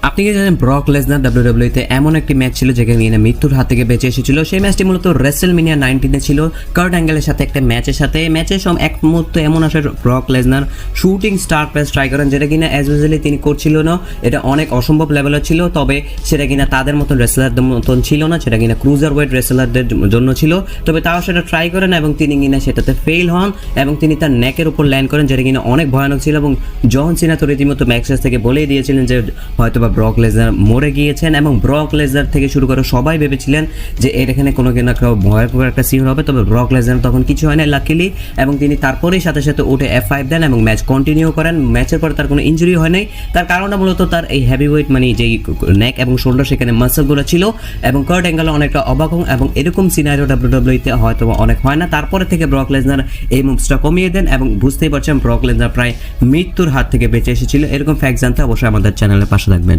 আপনি কি জানেন ব্রক লেসনার ডাব্লিউডাব্লিউইতে এমন একটি ম্যাচ ছিল যেখানে কিনা মৃত্যুর হাত থেকে বেঁচে এসেছিল। সেই ম্যাচটি মূলত রেসেলমেনিয়া 19 ছিল কার্ট অ্যাঙ্গেলের সাথে একটা ম্যাচের সাথে। ম্যাচের এক মুহূর্তে এমন আসে Brock Lesnar shooting star place try করেন, যেটা কিনা অ্যাজ ইউজুয়ালি তিনি করছিল না। এটা অনেক অসম্ভব লেভেলের ছিল, তবে সেটা কিনা তাদের মতন রেসলারদের মতন ছিল না, সেটা কিনা ক্রুজার ওয়েট রেসলারদের জন্য ছিল। তবে তাও সেটা ট্রাই করেন এবং তিনি কিনা সেটাতে ফেল হন এবং তিনি তার নেকের উপর ল্যান্ড করেন, যেটা কিনা অনেক ভয়ানক ছিল। এবং জন সিনা তো রীতিমতো ম্যাচেস থেকে বলেই দিয়েছিলেন যে হয়তোবা ব্রক লেসনার মরে গিয়েছেন, এবং ব্রক লেসনার থেকে শুরু করে সবাই ভেবেছিলেন যে এখানে কোনো কিনা ভয়ঙ্কর একটা সিন হবে। তবে ব্রক লেসনার তখন কিছু হয় না লাকিলি, এবং তিনি তারপরেই সাথে সাথে উঠে F5 দেন এবং ম্যাচ কন্টিনিউ করেন। ম্যাচের পরে তার কোনো ইনজুরি হয় নাই। তার কারণটা মূলত তার এই হেভি ওয়েট মানে যেই নেক এবং শোল্ডার সেখানে মাসলগুলো ছিল, এবং কার্ট অ্যাঙ্গেল অনেকটা অবাক হন, এবং এরকম সিনারিও ডাব্লিউডাব্লিউইতে হয়তো অনেক হয় না। তারপরে থেকে ব্রক লেসনার এই মুভসটা কমিয়ে দেন, এবং বুঝতেই পারছেন ব্রক লেসনার প্রায় মৃত্যুর হাত থেকে বেঁচে এসেছিল। এরকম ফ্যাক্ট জানতে অবশ্যই আমাদের চ্যানেলের পাশে থাকবেন।